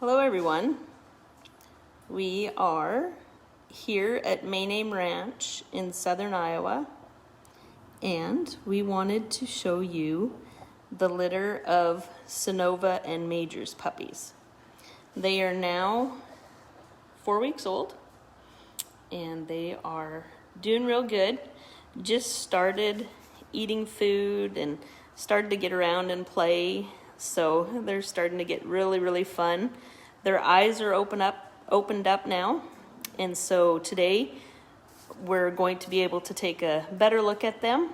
Hello everyone. We are here at Mayname Ranch in southern Iowa, and we wanted to show you the litter of Snovia and Major's puppies. They are now 4 weeks old and they are doing real good. Just started eating food and started to get around and play, so they're starting to get really fun. Their eyes are opened up now, and so today we're going to be able to take a better look at them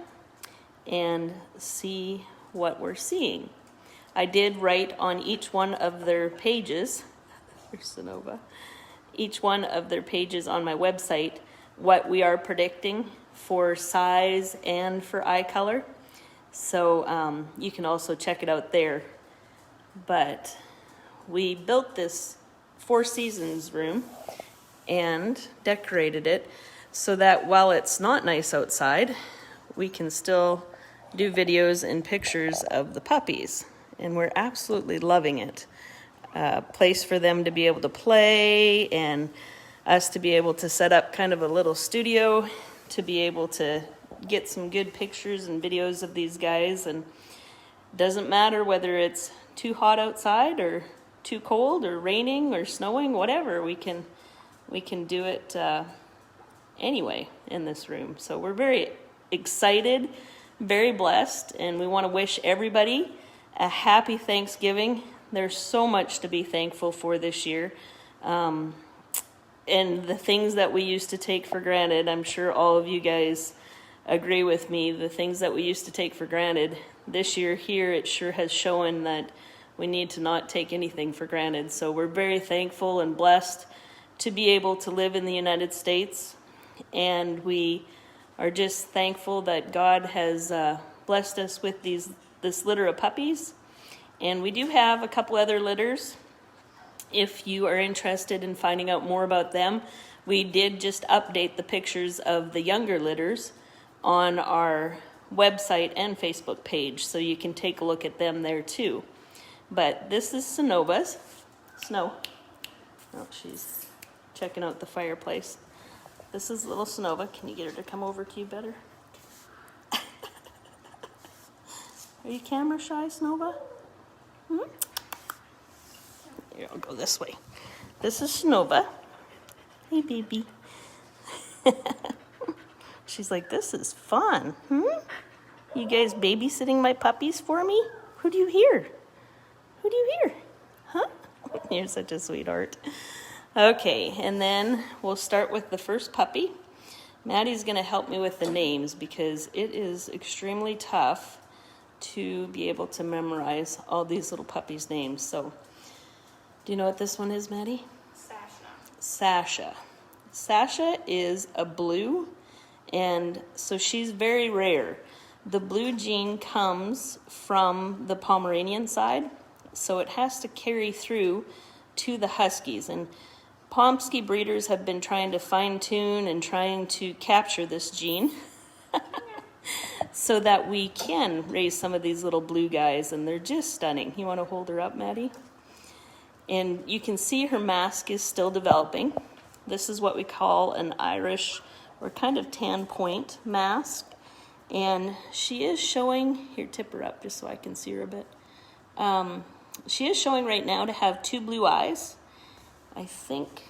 and see what we're seeing. I did write on each one of their pages, each one of their pages on my website, what we are predicting for size and for eye color. So you can also check it out there. But we built this Four Seasons room and decorated it so that while it's not nice outside, we can still do videos and pictures of the puppies. And we're absolutely loving it. Place for them to be able to play and us to be able to set up kind of a little studio to be able to get some good pictures and videos of these guys. And doesn't matter whether it's too hot outside or too cold or raining or snowing, whatever, we can do it anyway in this room. So we're very excited, very blessed, and we want to wish everybody a happy Thanksgiving. There's so much to be thankful for this year. And the things that we used to take for granted, I'm sure all of you guys agree with me, the things that we used to take for granted, this year here it sure has shown that we need to not take anything for granted. So we're very thankful and blessed to be able to live in the United States, and we are just thankful that God has blessed us with this litter of puppies. And we do have a couple other litters. If you are interested in finding out more about them, we did just update the pictures of the younger litters on our website and Facebook page, so you can take a look at them there too. But this is Snovia's. Snow. Oh, she's checking out the fireplace. This is little Snovia. Can you get her to come over to you better? Are you camera shy, Snovia? Here, I'll go this way. This is Snovia. Hey, baby. She's like, this is fun. You guys babysitting my puppies for me? Who do you hear? Who do you hear? Huh? You're such a sweetheart. Okay, and then we'll start with the first puppy. Maddie's going to help me with the names because it is extremely tough to be able to memorize all these little puppies' names. So, do you know what this one is, Maddie? Sasha. Sasha is a blue, and so she's very rare. The blue gene comes from the Pomeranian side, so it has to carry through to the Huskies. And pomsky breeders have been trying to fine-tune and trying to capture this gene so that we can raise some of these little blue guys, and they're just stunning. You want to hold her up, Maddie? And you can see her mask is still developing. This is what we call an Irish or kind of tan point mask. And she is showing, here, tip her up just so I can see her a bit. She is showing right now to have two blue eyes. I think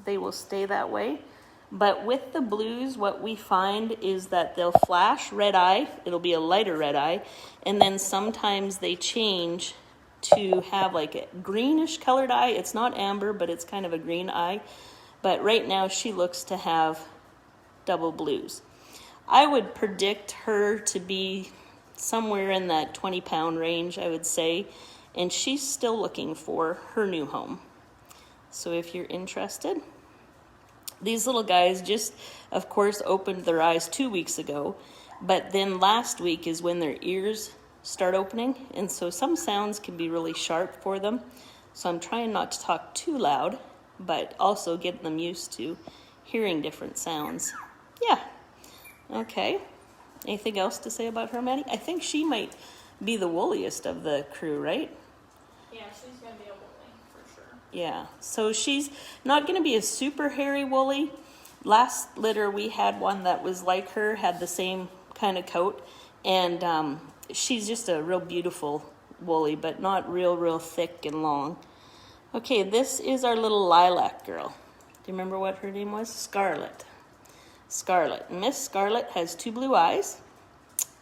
they will stay that way. But with the blues, what we find is that they'll flash red eye. It'll be a lighter red eye. And then sometimes they change to have like a greenish colored eye. It's not amber, but it's kind of a green eye. But right now she looks to have double blues. I would predict her to be somewhere in that 20-pound range, I would say. And she's still looking for her new home. So if you're interested, these little guys just, of course, opened their eyes 2 weeks ago. But then last week is when their ears start opening. And so some sounds can be really sharp for them. So I'm trying not to talk too loud, but also getting them used to hearing different sounds. Yeah. Okay. Anything else to say about her, Maddie? I think she might be the woolliest of the crew, right? Yeah, she's going to be a woolly, for sure. Yeah, so she's not going to be a super hairy woolly. Last litter we had one that was like her, had the same kind of coat, and she's just a real beautiful woolly, but not real thick and long. Okay, this is our little lilac girl. Do you remember what her name was? Scarlet. Scarlet. Miss Scarlet has 2 blue eyes,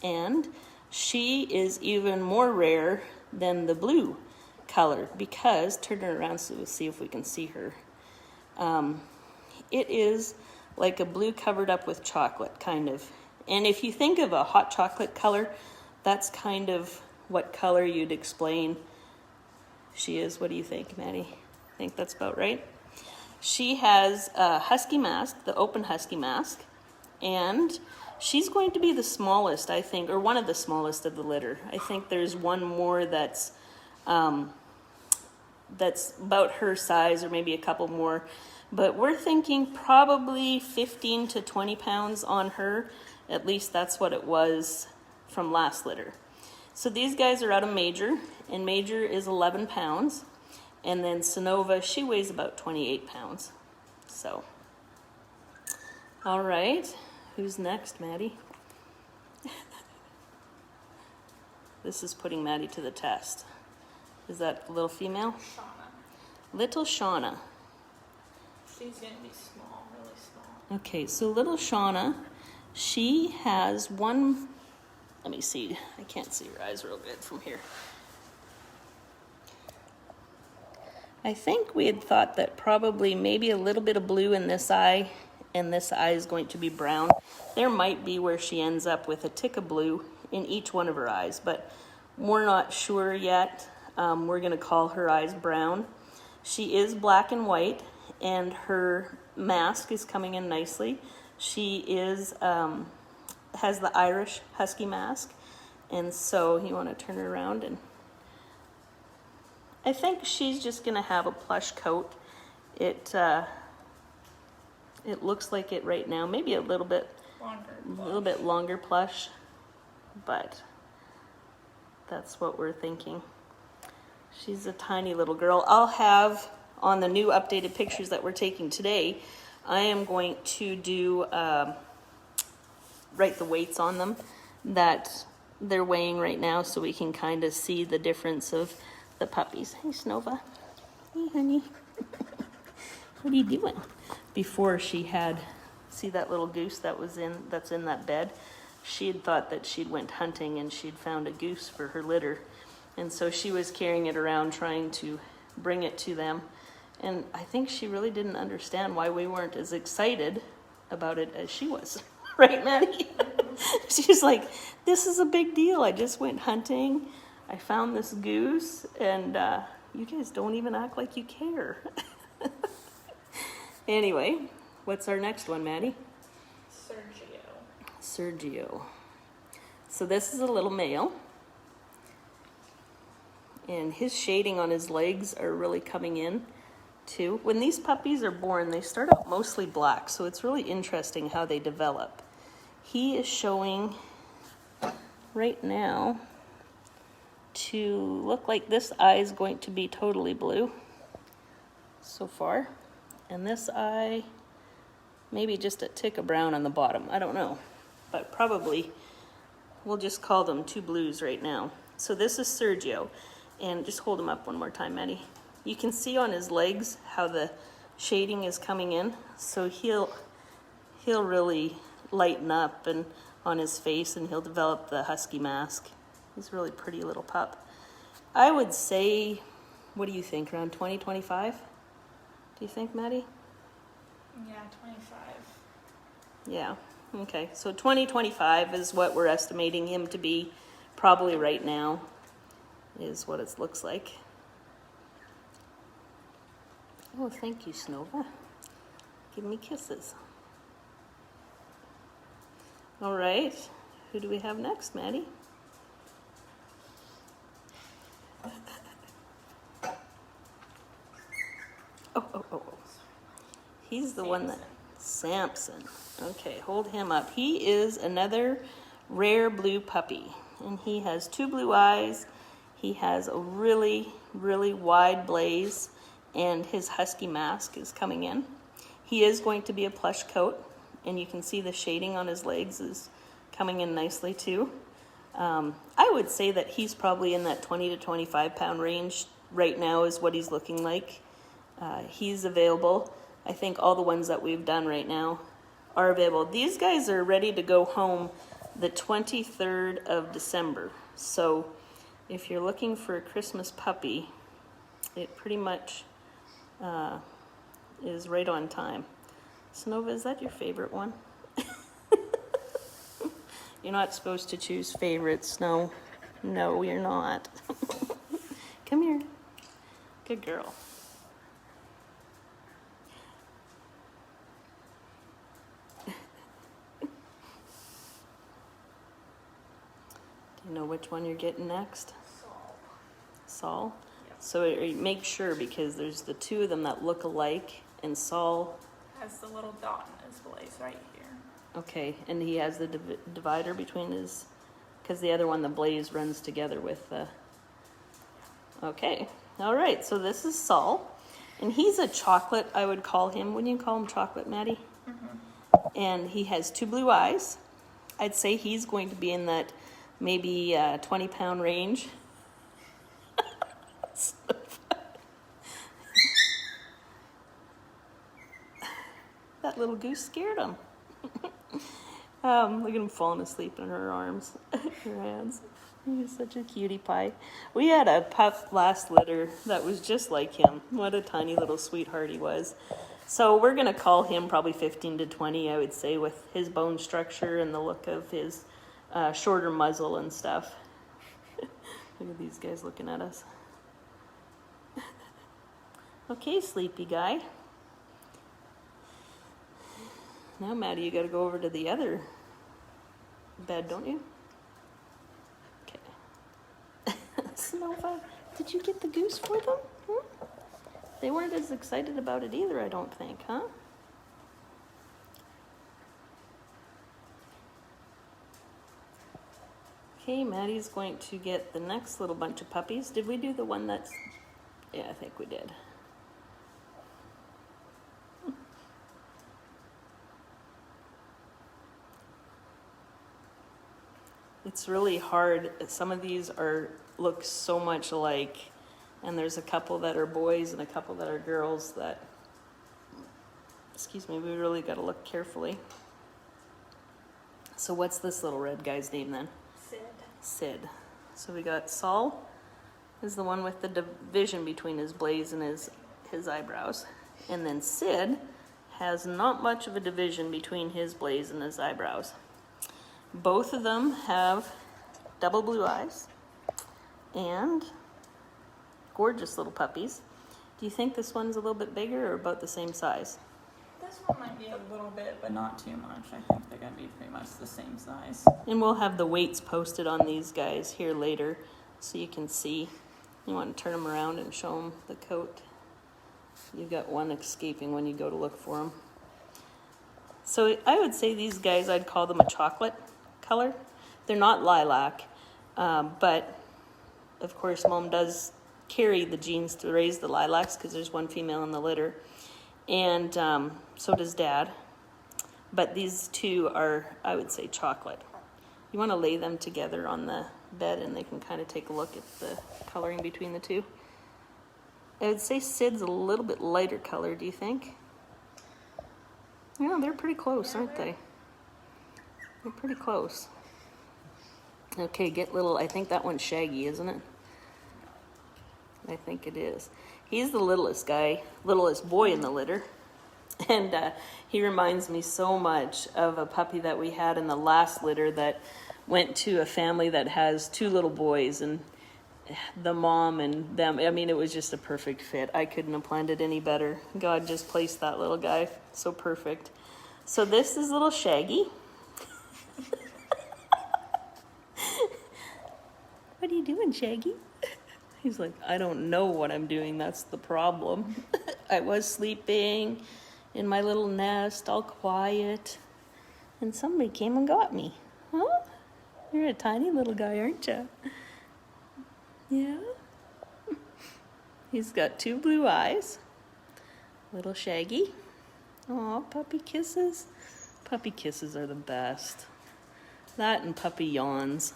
and she is even more rare than the blue color because, turn her around so we'll see if we can see her. It is like a blue covered up with chocolate, kind of. And if you think of a hot chocolate color, that's kind of what color you'd explain she is. What do you think, Maddie? I think that's about right. She has a husky mask, the open husky mask, and she's going to be the smallest, I think, or one of the smallest of the litter. I think there's one more that's about her size, or maybe a couple more. But we're thinking probably 15 to 20 pounds on her. At least that's what it was from last litter. So these guys are out of Major, and Major is 11 pounds. And then Snovia, she weighs about 28 pounds. So, all right. Who's next, Maddie? This is putting Maddie to the test. Is that a little female? Shayna. Little Shayna. She's going to be small, really small. Okay, so little Shayna, she has one, let me see, I can't see her eyes real good from here. I think we had thought that probably maybe a little bit of blue in this eye, and this eye is going to be brown. There might be where she ends up with a tick of blue in each one of her eyes, but we're not sure yet. We're going to call her eyes brown. She is black and white, and her mask is coming in nicely. She is has the Irish husky mask, and so you want to turn her around, and I think she's just going to have a plush coat. It looks like it right now, maybe a little bit longer plush, but that's what we're thinking. She's a tiny little girl. I'll have on the new updated pictures that we're taking today, I am going to do write the weights on them that they're weighing right now, so we can kind of see the difference of the puppies. Hey, Snovia. Hey, honey. What are you doing? Before she had, see that little goose that's in that bed? She had thought that she'd went hunting and she'd found a goose for her litter. And so she was carrying it around trying to bring it to them. And I think she really didn't understand why we weren't as excited about it as she was. Right, Maddie? She's like, this is a big deal. I just went hunting. I found this goose, and you guys don't even act like you care. Anyway, what's our next one, Maddie? Sergio. So this is a little male, and his shading on his legs are really coming in too. When these puppies are born, they start out mostly black, so it's really interesting how they develop. He is showing right now to look like this eye is going to be totally blue so far, and this eye maybe just a tick of brown on the bottom. I don't know, but probably we'll just call them 2 blues right now. So this is Sergio, and just hold him up one more time, Maddie. You can see on his legs how the shading is coming in, so he'll really lighten up, and on his face, and he'll develop the husky mask. He's a really pretty little pup. I would say, what do you think, around 20, 25? Do you think, Maddie? Yeah, 25. Yeah, okay. So 20, 25 is what we're estimating him to be probably right now, is what it looks like. Oh, thank you, Snovia. Give me kisses. All right. Who do we have next, Maddie? Oh. He's the one that... Sampson. Okay, hold him up. He is another rare blue puppy, and he has 2 blue eyes. He has a really wide blaze, and his husky mask is coming in. He is going to be a plush coat, and you can see the shading on his legs is coming in nicely too. I would say that he's probably in that 20 to 25 pound range right now is what he's looking like. He's available. I think all the ones that we've done right now are available. These guys are ready to go home the 23rd of December. So if you're looking for a Christmas puppy, it pretty much is right on time. Snovia, is that your favorite one? You're not supposed to choose favorites. No, you're not. Come here. Good girl. Do you know which one you're getting next? Saul. Saul? Yep. So make sure, because there's the two of them that look alike, and Saul Has the little dot in his blaze right here. okay, and he has the divider between his, because the other one, the blaze, runs together with the, okay. All right, so this is Saul, and he's a chocolate, I would call him. Wouldn't you call him chocolate, Maddie? Mm-hmm. And he has 2 blue eyes. I'd say he's going to be in that maybe 20 pound range. That little goose scared him. Look at him falling asleep in her arms, her hands. He's such a cutie pie. We had a pup last litter that was just like him. What a tiny little sweetheart he was. So we're going to call him probably 15 to 20, I would say, with his bone structure and the look of his shorter muzzle and stuff. Look at these guys looking at us. Okay, sleepy guy. Now, Maddie, you got to go over to the other bed, don't you? Okay. Snovia, did you get the goose for them? They weren't as excited about it either, I don't think, huh? Okay, Maddie's going to get the next little bunch of puppies. Did we do the one that's... Yeah, I think we did. It's really hard. Some of these look so much alike, and there's a couple that are boys and a couple that are girls that, excuse me, we really got to look carefully. So what's this little red guy's name then? Sid. So we got Saul is the one with the division between his blaze and his eyebrows, and then Sid has not much of a division between his blaze and his eyebrows. Both of them have double blue eyes and gorgeous little puppies. Do you think this one's a little bit bigger or about the same size? This one might be a little bit, but not too much. I think they're going to be pretty much the same size. And we'll have the weights posted on these guys here later so you can see. You want to turn them around and show them the coat. You've got one escaping when you go to look for them. So I would say these guys, I'd call them a chocolate color. They're not lilac, but of course Mom does carry the genes to raise the lilacs because there's one female in the litter, and so does Dad. But these two are, I would say, chocolate. You want to lay them together on the bed and they can kind of take a look at the coloring between the two. I would say Sid's a little bit lighter color, do you think? Yeah, they're pretty close, aren't they? They're pretty close. Okay, get little, I think that one's Shaggy, isn't it? I think it is. He's the littlest guy, littlest boy in the litter. And he reminds me so much of a puppy that we had in the last litter that went to a family that has 2 little boys, and the mom and them, I mean, it was just a perfect fit. I couldn't have planned it any better. God just placed that little guy so perfect. So this is little Shaggy. What are you doing, Shaggy? He's like, I don't know what I'm doing. That's the problem. I was sleeping in my little nest, all quiet, and somebody came and got me. Huh? You're a tiny little guy, aren't you? Yeah. He's got 2 blue eyes, Little Shaggy. Aw, puppy kisses. Puppy kisses are the best. That and puppy yawns.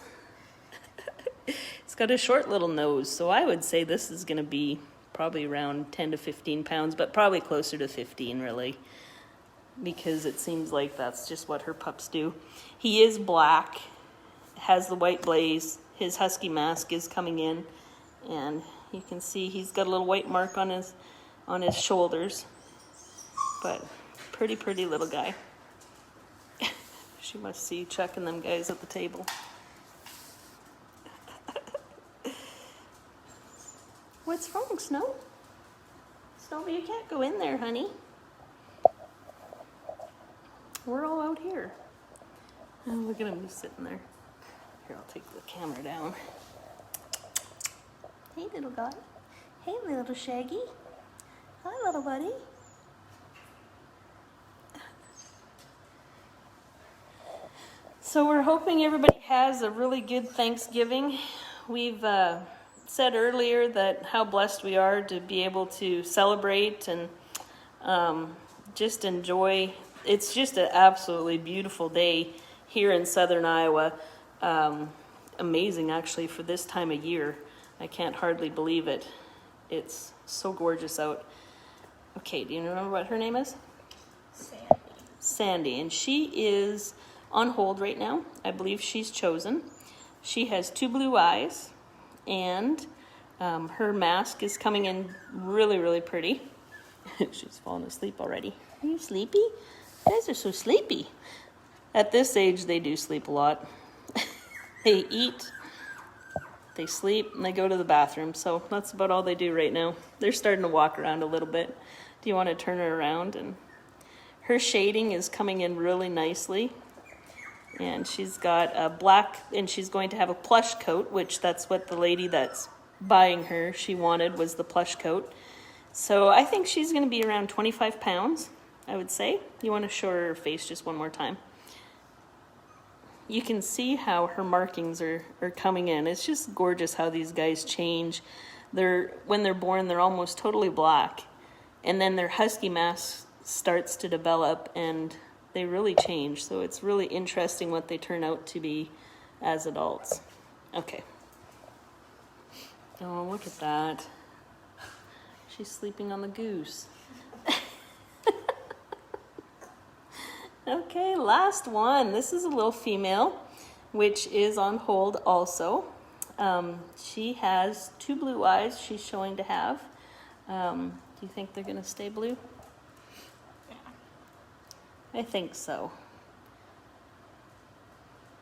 It's got a short little nose, so I would say this is going to be probably around 10 to 15 pounds, but probably closer to 15 really, because it seems like that's just what her pups do. He is black, has the white blaze. His husky mask is coming in, and you can see he's got a little white mark on his shoulders, but pretty little guy. She must see Chuck and them guys at the table. What's wrong, Snow? Snowy, you can't go in there, honey. We're all out here. Oh, look at him just sitting there. Here, I'll take the camera down. Hey, little guy. Hey, little Shaggy. Hi, little buddy. So we're hoping everybody has a really good Thanksgiving. We've said earlier that how blessed we are to be able to celebrate and just enjoy. It's just an absolutely beautiful day here in southern Iowa. Amazing, actually, for this time of year. I can't hardly believe it. It's so gorgeous out. Okay, do you remember what her name is? Sandy. Sandy, and she is on hold right now. I believe she's chosen. She has 2 blue eyes, and her mask is coming in really pretty. She's fallen asleep already. Are you sleepy? You guys are so sleepy. At this age, they do sleep a lot. They eat, they sleep, and they go to the bathroom. So that's about all they do right now. They're starting to walk around a little bit. Do you want to turn her around? And her shading is coming in really nicely. And she's got a black, and she's going to have a plush coat, which that's what the lady that's buying her, she wanted, was the plush coat. So I think she's going to be around 25 pounds, I would say. You want to show her face just one more time. You can see how her markings are coming in. It's just gorgeous how these guys change. When they're born, they're almost totally black. And then their husky mask starts to develop, and they really change. So it's really interesting what they turn out to be as adults. Okay. Oh, look at that. She's sleeping on the goose. Okay, last one. This is a little female, which is on hold also. She has 2 blue eyes she's showing to have. Do you think they're going to stay blue? Yeah. I think so.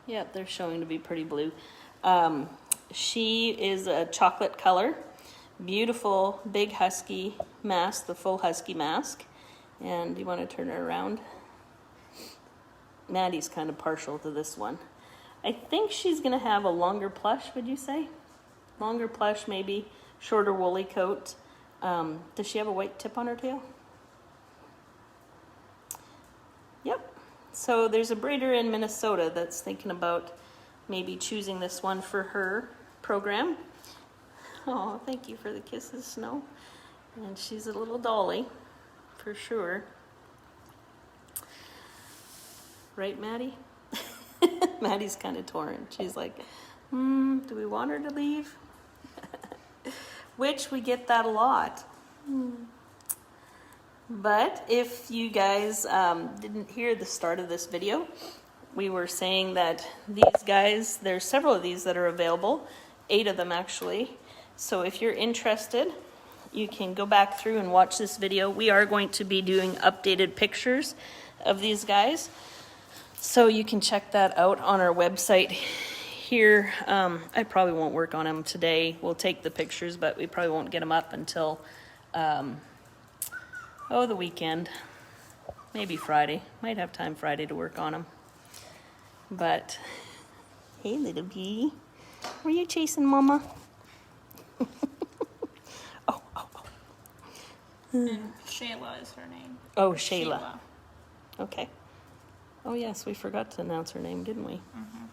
Yep, they're showing to be pretty blue. She is a chocolate color. Beautiful, big husky mask, the full husky mask. And you want to turn her around? Maddie's kind of partial to this one. I think she's going to have a longer plush, would you say? Longer plush, maybe. Shorter woolly coat. Does she have a white tip on her tail? Yep. So there's a breeder in Minnesota that's thinking about maybe choosing this one for her program. Oh, thank you for the kisses, Snow. And she's a little dolly, for sure. Right, Maddie? Maddie's kind of torn. She's like, do we want her to leave? Which we get that a lot. But if you guys didn't hear the start of this video, we were saying that these guys, there's several of these that are available, 8 of them actually. So if you're interested, you can go back through and watch this video. We are going to be doing updated pictures of these guys. So you can check that out on our website here. I probably won't work on them today. We'll take the pictures, but we probably won't get them up until, the weekend. Maybe Friday. Might have time Friday to work on them. But, hey, little bee. Were you chasing Mama? Oh. And Shayla is her name. Oh, Shayla. Okay. Oh, yes, we forgot to announce her name, didn't we? Mm-hmm.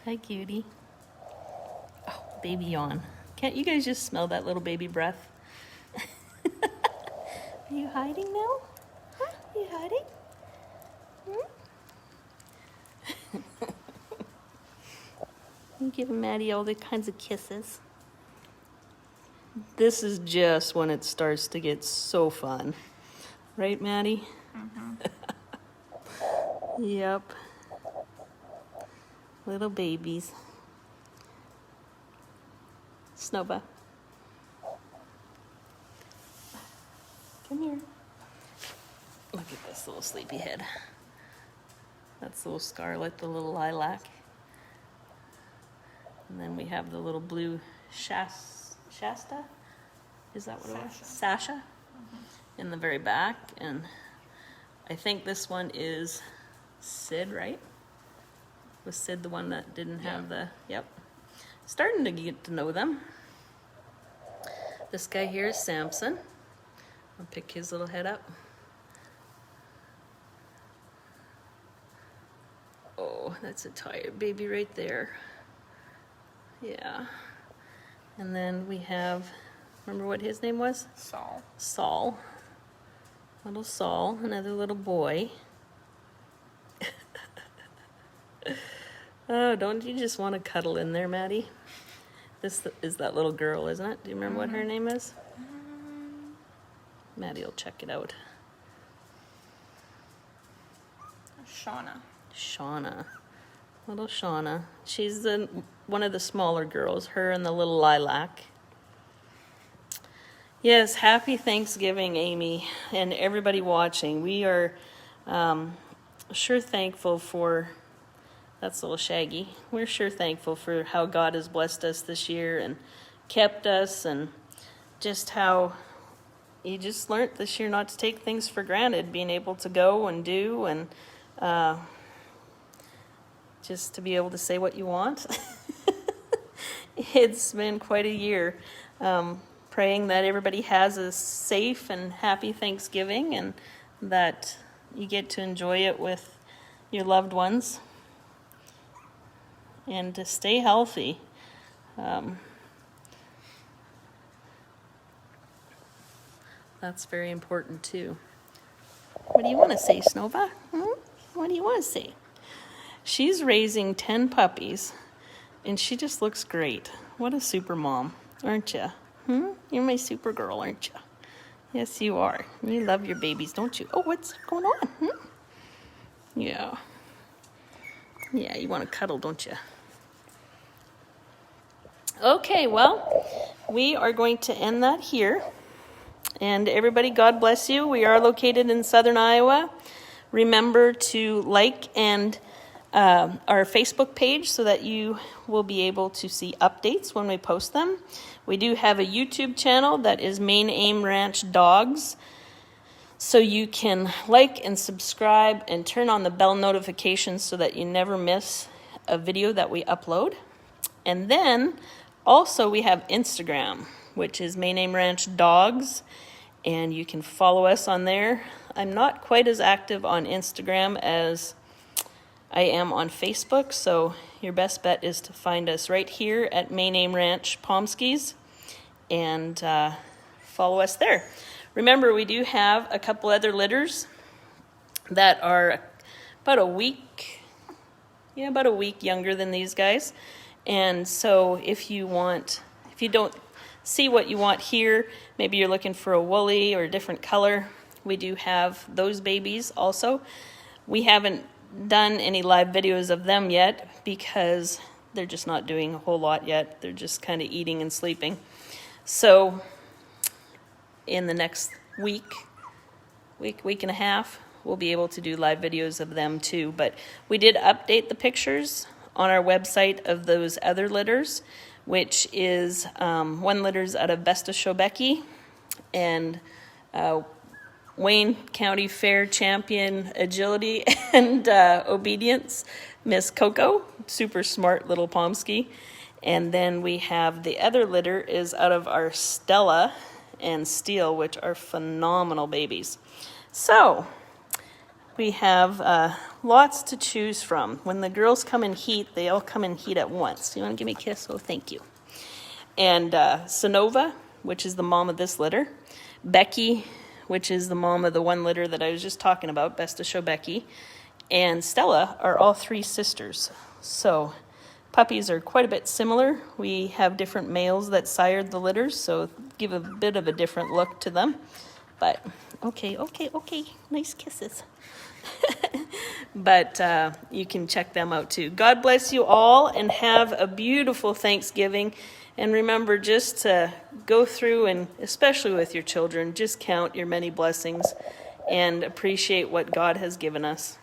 Hi, cutie. Oh, baby yawn. Can't you guys just smell that little baby breath? Are you hiding now? Huh? Are you hiding? You give Maddie all the kinds of kisses. This is just when it starts to get so fun. Right, Maddie? Yep. Little babies. Snova. Come here. Look at this little sleepyhead. That's little Scarlet, the little lilac. And then we have the little blue Shasta? Is that what it was? Sasha? In the very back. And I think this one is Sid, right? Was Sid the one that didn't have the... Yep. Starting to get to know them. This guy here is Sampson. I'll pick his little head up. Oh, that's a tired baby right there. Yeah. And then we have, remember what his name was? Saul. Saul. Little Saul, another little boy. Oh, don't you just want to cuddle in there, Maddie? This is that little girl, isn't it? Do you remember what her name is? Maddie will check it out. Shayna. Shayna. Little Shayna. She's one of the smaller girls, her and the little lilac. Yes, happy Thanksgiving, Amy, and everybody watching. We are sure thankful for... That's little Shaggy. We're sure thankful for how God has blessed us this year and kept us, and just how you just learned this year not to take things for granted, being able to go and do, and just to be able to say what you want. It's been quite a year. Praying that everybody has a safe and happy Thanksgiving, and that you get to enjoy it with your loved ones. And to stay healthy. That's very important too. What do you want to say, Snova? What do you want to say? She's raising 10 puppies, and she just looks great. What a super mom, aren't you? You're my super girl, aren't you? Yes, you are. You love your babies, don't you? Oh, what's going on? Yeah. Yeah, you want to cuddle, don't you? Okay, well, we are going to end that here. And everybody, God bless you. We are located in southern Iowa. Remember to like and our Facebook page so that you will be able to see updates when we post them. We do have a YouTube channel that is Main Aim Ranch Dogs. So you can like and subscribe and turn on the bell notifications so that you never miss a video that we upload. And then also we have Instagram, which is Main Aim Ranch Dogs, and you can follow us on there. I'm not quite as active on Instagram as I am on Facebook, so your best bet is to find us right here at Main Aim Ranch Pomskys and follow us there. Remember, we do have a couple other litters that are about a week younger than these guys. And so if you don't see what you want here, maybe you're looking for a woolly or a different color, we do have those babies also. We haven't done any live videos of them yet because they're just not doing a whole lot yet. They're just kind of eating and sleeping. So in the next week and a half, we'll be able to do live videos of them too. But we did update the pictures on our website of those other litters, which is one litter's out of Besta Shobeki and Wayne County Fair Champion Agility and Obedience, Miss Coco, super smart little pomsky. And then we have the other litter is out of our Stella and Steel, which are phenomenal babies. So we have lots to choose from. When the girls come in heat, they all come in heat at once. You want to give me a kiss? Oh, thank you. And Snovia, which is the mom of this litter. Becky, which is the mom of the one litter that I was just talking about, Besta Shobeki, and Stella are all 3 sisters. So puppies are quite a bit similar. We have different males that sired the litters, so give a bit of a different look to them. But okay, nice kisses. But you can check them out too. God bless you all and have a beautiful Thanksgiving. And remember just to go through, and especially with your children, just count your many blessings and appreciate what God has given us.